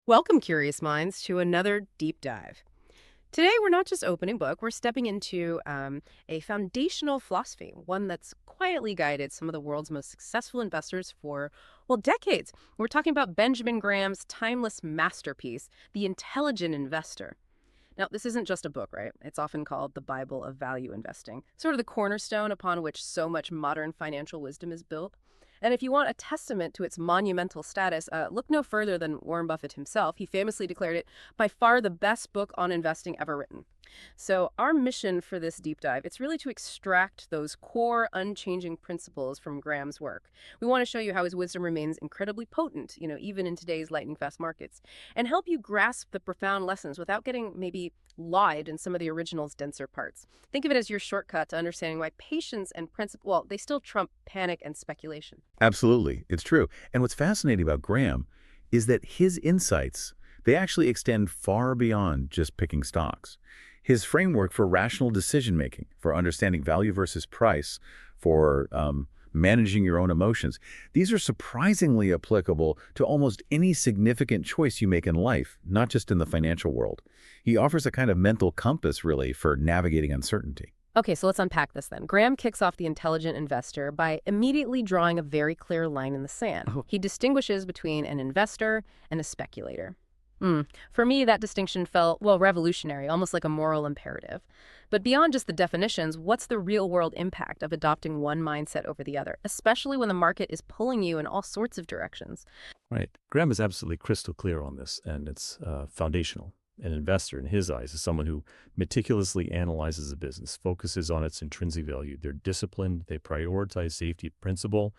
Welcome, curious minds, to another deep dive. Today, we're not just opening book, we're stepping into a foundational philosophy, one that's quietly guided some of the world's most successful investors for, well, decades. We're talking about Benjamin Graham's timeless masterpiece, The Intelligent Investor. Now, this isn't just a book, right? It's often called the Bible of value investing, sort of the cornerstone upon which so much modern financial wisdom is built. And if you want a testament to its monumental status, look no further than Warren Buffett himself. He famously declared it by far the best book on investing ever written. So our mission for this deep dive, it's really to extract those core unchanging principles from Graham's work. We want to show you how his wisdom remains incredibly potent, even in today's lightning fast markets, and help you grasp the profound lessons without getting maybe lied in some of the original's denser parts. Think of it as your shortcut to understanding why patience and principle, well, they still trump panic and speculation. Absolutely. It's true. And what's fascinating about Graham is that his insights, they actually extend far beyond just picking stocks. His framework for rational decision-making, for understanding value versus price, for managing your own emotions, these are surprisingly applicable to almost any significant choice you make in life, not just in the financial world. He offers a kind of mental compass, really, for navigating uncertainty. Okay, so let's unpack this then. Graham kicks off The Intelligent Investor by immediately drawing a very clear line in the sand. Oh, He distinguishes between an investor and a speculator. For me, that distinction felt, well, revolutionary, almost like a moral imperative. But beyond just the definitions, what's the real-world impact of adopting one mindset over the other, especially when the market is pulling you in all sorts of directions? Right. Graham is absolutely crystal clear on this, and it's foundational. An investor, in his eyes, is someone who meticulously analyzes a business, focuses on its intrinsic value. They're disciplined, they prioritize safety principle,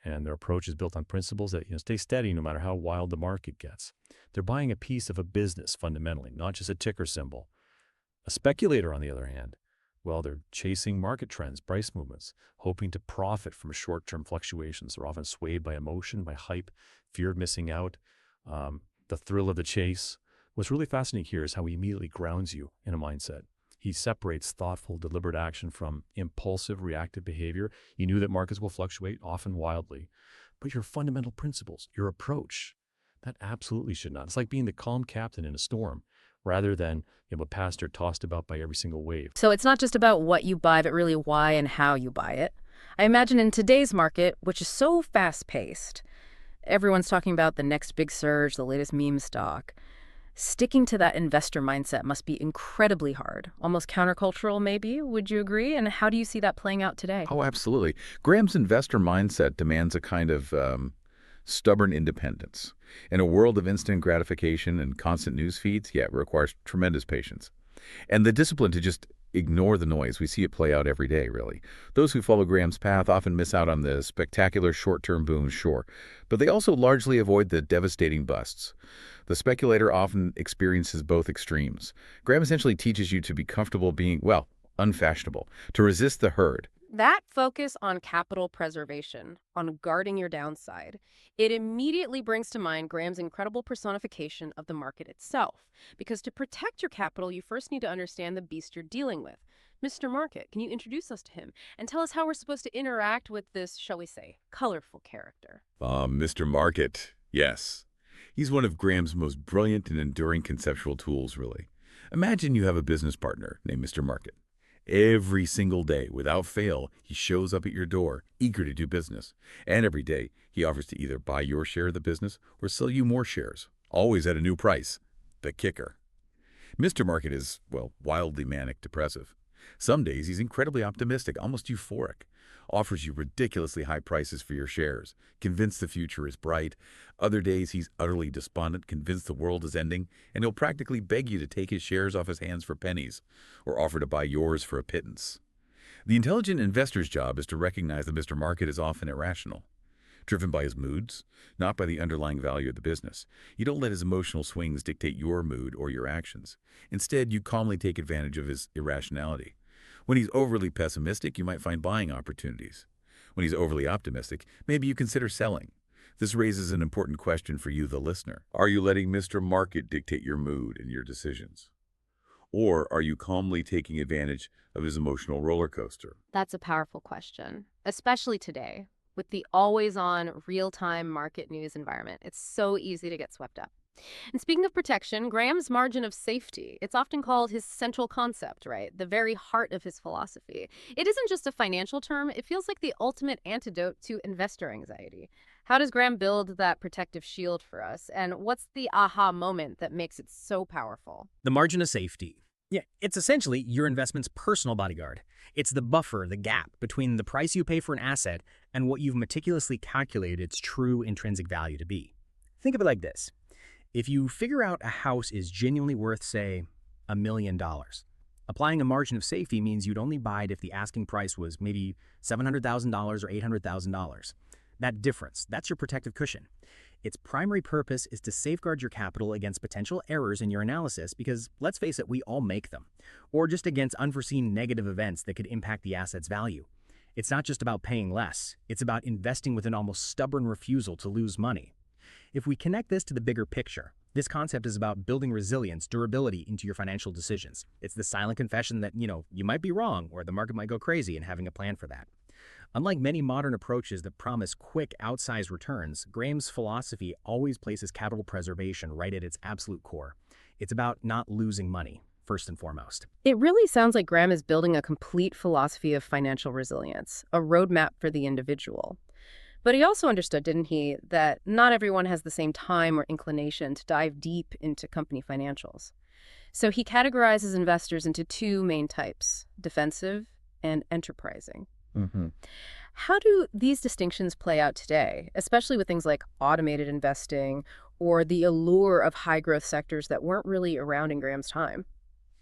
and their approach is built on principles that stay steady no matter how wild the market gets. They're buying a piece of a business fundamentally, not just a ticker symbol. A speculator, on the other hand, well, they're chasing market trends, price movements, hoping to profit from short-term fluctuations. They're often swayed by emotion, by hype, fear of missing out, the thrill of the chase. What's really fascinating here is how he immediately grounds you in a mindset. He separates thoughtful, deliberate action from impulsive, reactive behavior. You knew that markets will fluctuate, often wildly. But your fundamental principles, your approach, that absolutely should not. It's like being the calm captain in a storm rather than a passenger tossed about by every single wave. So it's not just about what you buy, but really why and how you buy it. I imagine in today's market, which is so fast-paced, everyone's talking about the next big surge, the latest meme stock. Sticking to that investor mindset must be incredibly hard, almost countercultural maybe. Would you agree? And how do you see that playing out today? oh, absolutely. Graham's investor mindset demands a kind of stubborn independence. In a world of instant gratification and constant news feeds, yeah, it requires tremendous patience. And the discipline to just ignore the noise. We see it play out every day, really. Those who follow Graham's path often miss out on the spectacular short-term booms, sure, but they also largely avoid the devastating busts. The speculator often experiences both extremes. Graham essentially teaches you to be comfortable being, well, unfashionable, to resist the herd. That focus on capital preservation, on guarding your downside, it immediately brings to mind Graham's incredible personification of the market itself. Because to protect your capital, you first need to understand the beast you're dealing with. Mr. Market, can you introduce us to him and tell us how we're supposed to interact with this, shall we say, colorful character? Mr. Market, yes. He's one of Graham's most brilliant and enduring conceptual tools, really. Imagine you have a business partner named Mr. Market. Every single day, without fail, he shows up at your door, eager to do business. And every day, he offers to either buy your share of the business or sell you more shares, always at a new price. The kicker. Mr. Market is, well, wildly manic depressive. Some days he's incredibly optimistic, almost euphoric, offers you ridiculously high prices for your shares, convinced the future is bright. Other days he's utterly despondent, convinced the world is ending, and he'll practically beg you to take his shares off his hands for pennies, or offer to buy yours for a pittance. The intelligent investor's job is to recognize that Mr. Market is often irrational, driven by his moods, not by the underlying value of the business. You don't let his emotional swings dictate your mood or your actions. Instead, you calmly take advantage of his irrationality. When he's overly pessimistic, you might find buying opportunities. When he's overly optimistic, maybe you consider selling. This raises an important question for you, the listener. Are you letting Mr. Market dictate your mood and your decisions? Or are you calmly taking advantage of his emotional roller coaster? That's a powerful question, especially today. With the always-on, real-time market news environment, it's so easy to get swept up. And speaking of protection, Graham's margin of safety, it's often called his central concept, right? The very heart of his philosophy. It isn't just a financial term, it feels like the ultimate antidote to investor anxiety. How does Graham build that protective shield for us? And what's the aha moment that makes it so powerful? The margin of safety. Yeah, it's essentially your investment's personal bodyguard. It's the buffer, the gap between the price you pay for an asset and what you've meticulously calculated its true intrinsic value to be. Think of it like this. If you figure out a house is genuinely worth, say, $1 million, applying a margin of safety means you'd only buy it if the asking price was maybe $700,000 or $800,000. That difference, that's your protective cushion. Its primary purpose is to safeguard your capital against potential errors in your analysis because, let's face it, we all make them, or just against unforeseen negative events that could impact the asset's value. It's not just about paying less, it's about investing with an almost stubborn refusal to lose money. If we connect this to the bigger picture, this concept is about building resilience, durability into your financial decisions. It's the silent confession that, you might be wrong or the market might go crazy, and having a plan for that. Unlike many modern approaches that promise quick, outsized returns, Graham's philosophy always places capital preservation right at its absolute core. It's about not losing money, first and foremost. It really sounds like Graham is building a complete philosophy of financial resilience, a roadmap for the individual. But he also understood, didn't he, that not everyone has the same time or inclination to dive deep into company financials. So he categorizes investors into two main types, defensive and enterprising. Mm-hmm. How do these distinctions play out today, especially with things like automated investing or the allure of high-growth sectors that weren't really around in Graham's time?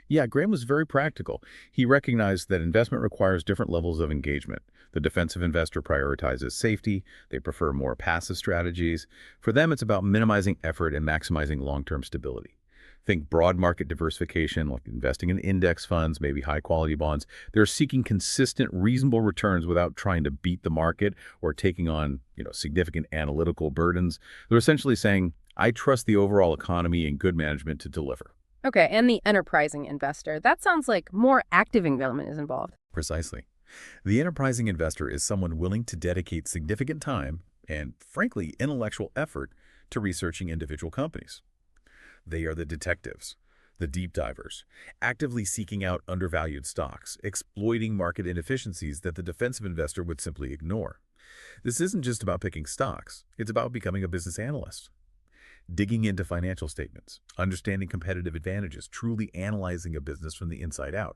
Yeah, Graham was very practical. He recognized that investment requires different levels of engagement. The defensive investor prioritizes safety. They prefer more passive strategies. For them, it's about minimizing effort and maximizing long-term stability. Think broad market diversification, like investing in index funds, maybe high-quality bonds. They're seeking consistent, reasonable returns without trying to beat the market or taking on, significant analytical burdens. They're essentially saying, I trust the overall economy and good management to deliver. Okay, and the enterprising investor. That sounds like more active involvement is involved. Precisely. The enterprising investor is someone willing to dedicate significant time and, frankly, intellectual effort to researching individual companies. They are the detectives, the deep divers, actively seeking out undervalued stocks, exploiting market inefficiencies that the defensive investor would simply ignore. This isn't just about picking stocks. It's about becoming a business analyst, digging into financial statements, understanding competitive advantages, truly analyzing a business from the inside out.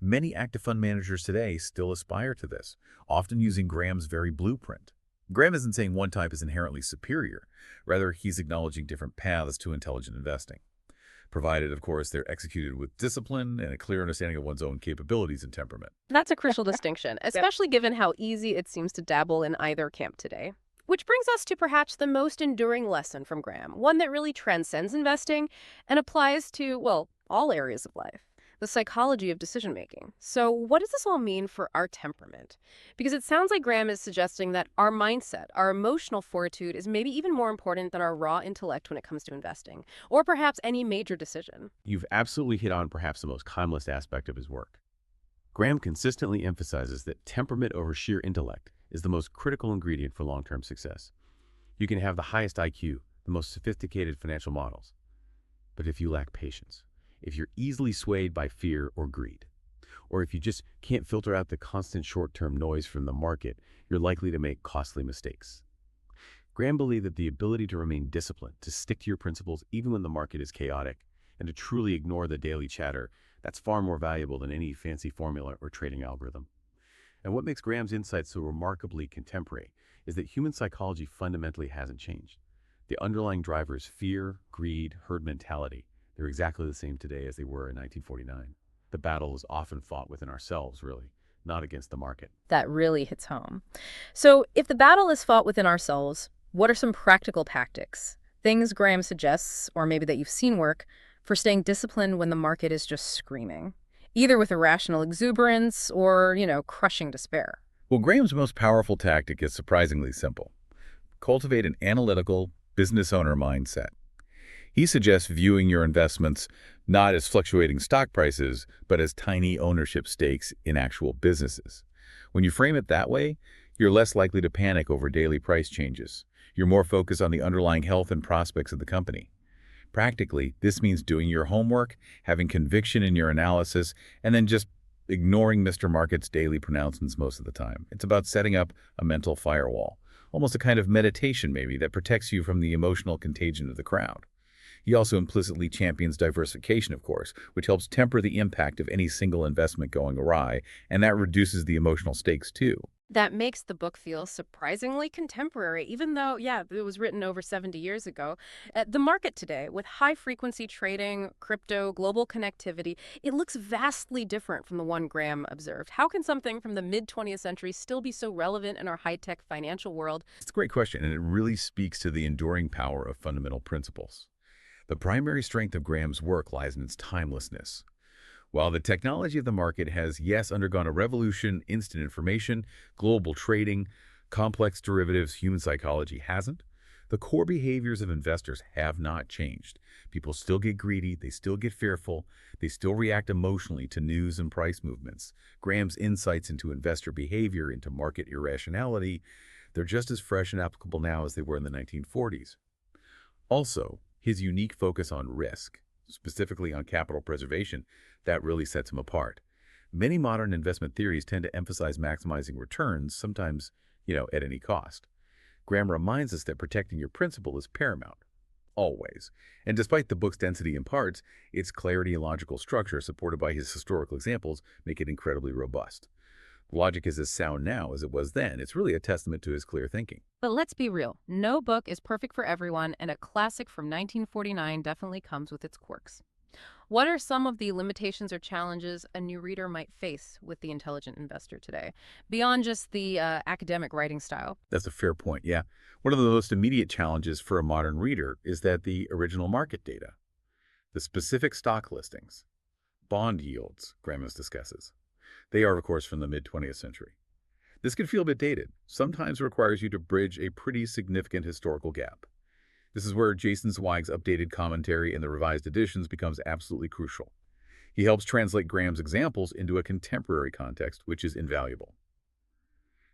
Many active fund managers today still aspire to this, often using Graham's very blueprint. Graham isn't saying one type is inherently superior. Rather, he's acknowledging different paths to intelligent investing, provided, of course, they're executed with discipline and a clear understanding of one's own capabilities and temperament. That's a crucial distinction, especially given how easy it seems to dabble in either camp today. Which brings us to perhaps the most enduring lesson from Graham, one that really transcends investing and applies to, well, all areas of life. The psychology of decision-making. So what does this all mean for our temperament? Because it sounds like Graham is suggesting that our mindset, our emotional fortitude is maybe even more important than our raw intellect when it comes to investing, or perhaps any major decision. You've absolutely hit on perhaps the most timeless aspect of his work. Graham consistently emphasizes that temperament over sheer intellect is the most critical ingredient for long-term success. You can have the highest IQ, the most sophisticated financial models, but if you lack patience, if you're easily swayed by fear or greed, or if you just can't filter out the constant short-term noise from the market, you're likely to make costly mistakes. Graham believed that the ability to remain disciplined, to stick to your principles even when the market is chaotic, and to truly ignore the daily chatter, that's far more valuable than any fancy formula or trading algorithm. And what makes Graham's insights so remarkably contemporary is that human psychology fundamentally hasn't changed. The underlying drivers, fear, greed, herd mentality, they're exactly the same today as they were in 1949. The battle is often fought within ourselves, really, not against the market. That really hits home. So if the battle is fought within ourselves, what are some practical tactics, things Graham suggests, or maybe that you've seen work, for staying disciplined when the market is just screaming, either with irrational exuberance or, crushing despair? Well, Graham's most powerful tactic is surprisingly simple. Cultivate an analytical, business owner mindset. He suggests viewing your investments not as fluctuating stock prices, but as tiny ownership stakes in actual businesses. When you frame it that way, you're less likely to panic over daily price changes. You're more focused on the underlying health and prospects of the company. Practically, this means doing your homework, having conviction in your analysis, and then just ignoring Mr. Market's daily pronouncements most of the time. It's about setting up a mental firewall, almost a kind of meditation maybe, that protects you from the emotional contagion of the crowd. He also implicitly champions diversification, of course, which helps temper the impact of any single investment going awry, and that reduces the emotional stakes too. That makes the book feel surprisingly contemporary, even though, yeah, it was written over 70 years ago. The market today, with high-frequency trading, crypto, global connectivity, it looks vastly different from the one Graham observed. How can something from the mid-20th century still be so relevant in our high-tech financial world? It's a great question, and it really speaks to the enduring power of fundamental principles. The primary strength of Graham's work lies in its timelessness. While the technology of the market has, yes, undergone a revolution, instant information, global trading, complex derivatives, human psychology hasn't, the core behaviors of investors have not changed. People still get greedy, they still get fearful, they still react emotionally to news and price movements. Graham's insights into investor behavior, into market irrationality, they're just as fresh and applicable now as they were in the 1940s. Also, his unique focus on risk, specifically on capital preservation, that really sets him apart. Many modern investment theories tend to emphasize maximizing returns, sometimes, at any cost. Graham reminds us that protecting your principal is paramount, always. And despite the book's density in parts, its clarity and logical structure, supported by his historical examples, make it incredibly robust. The logic is as sound now as it was then. It's really a testament to his clear thinking. But let's be real, no book is perfect for everyone, and a classic from 1949 definitely comes with its quirks. What are some of the limitations or challenges a new reader might face with The Intelligent Investor today, beyond just the academic writing style? That's a fair point, yeah. One of the most immediate challenges for a modern reader is that the original market data, the specific stock listings, bond yields, Graham discusses, they are, of course, from the mid-20th century. This can feel a bit dated, sometimes requires you to bridge a pretty significant historical gap. This is where Jason Zweig's updated commentary in the revised editions becomes absolutely crucial. He helps translate Graham's examples into a contemporary context, which is invaluable.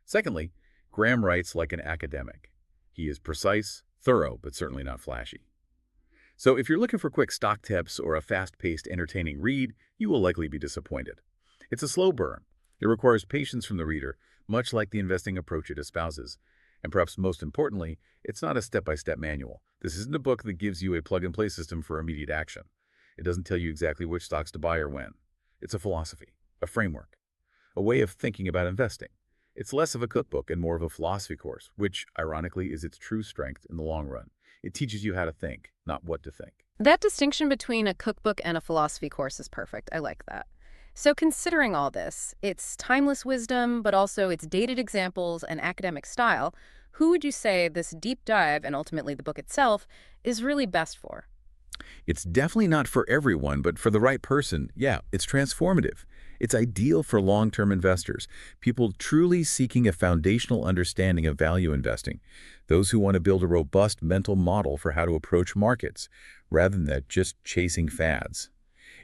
Secondly, Graham writes like an academic. He is precise, thorough, but certainly not flashy. So if you're looking for quick stock tips or a fast-paced, entertaining read, you will likely be disappointed. It's a slow burn. It requires patience from the reader, much like the investing approach it espouses. And perhaps most importantly, it's not a step-by-step manual. This isn't a book that gives you a plug-and-play system for immediate action. It doesn't tell you exactly which stocks to buy or when. It's a philosophy, a framework, a way of thinking about investing. It's less of a cookbook and more of a philosophy course, which, ironically, is its true strength in the long run. It teaches you how to think, not what to think. That distinction between a cookbook and a philosophy course is perfect. I like that. So considering all this, its timeless wisdom, but also its dated examples and academic style, who would you say this deep dive, and ultimately the book itself, is really best for? It's definitely not for everyone, but for the right person, yeah, it's transformative. It's ideal for long-term investors, people truly seeking a foundational understanding of value investing, those who want to build a robust mental model for how to approach markets, rather than just chasing fads.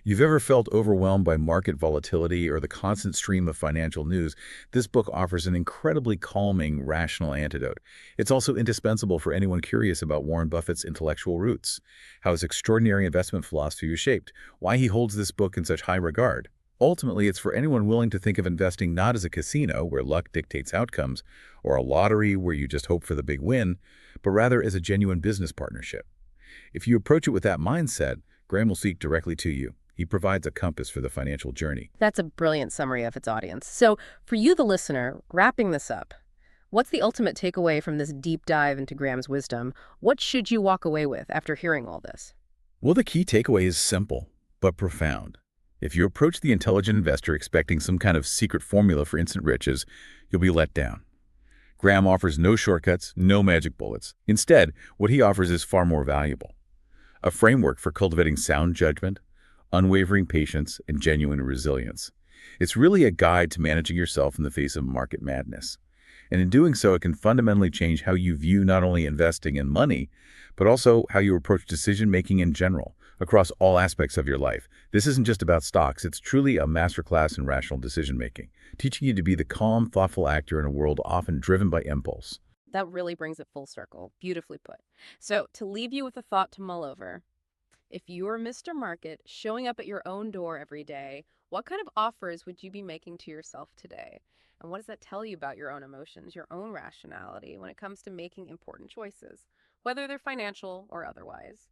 You've ever felt overwhelmed by market volatility or the constant stream of financial news, this book offers an incredibly calming, rational antidote. It's also indispensable for anyone curious about Warren Buffett's intellectual roots, how his extraordinary investment philosophy was shaped, why he holds this book in such high regard. Ultimately, it's for anyone willing to think of investing not as a casino where luck dictates outcomes, or a lottery where you just hope for the big win, but rather as a genuine business partnership. If you approach it with that mindset, Graham will speak directly to you. He provides a compass for the financial journey. That's a brilliant summary of its audience. So for you, the listener, wrapping this up, what's the ultimate takeaway from this deep dive into Graham's wisdom? What should you walk away with after hearing all this? Well, the key takeaway is simple, but profound. If you approach the intelligent investor expecting some kind of secret formula for instant riches, you'll be let down. Graham offers no shortcuts, no magic bullets. Instead, what he offers is far more valuable. A framework for cultivating sound judgment, unwavering patience, and genuine resilience. It's really a guide to managing yourself in the face of market madness. And in doing so, it can fundamentally change how you view not only investing in money, but also how you approach decision-making in general, across all aspects of your life. This isn't just about stocks, it's truly a masterclass in rational decision-making, teaching you to be the calm, thoughtful actor in a world often driven by impulse. That really brings it full circle. Beautifully put. So to leave you with a thought to mull over, If you were Mr. Market showing up at your own door every day, what kind of offers would you be making to yourself today? And what does that tell you about your own emotions, your own rationality when it comes to making important choices, whether they're financial or otherwise?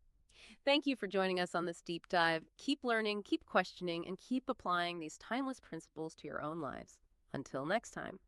Thank you for joining us on this deep dive. Keep learning, keep questioning, and keep applying these timeless principles to your own lives. Until next time.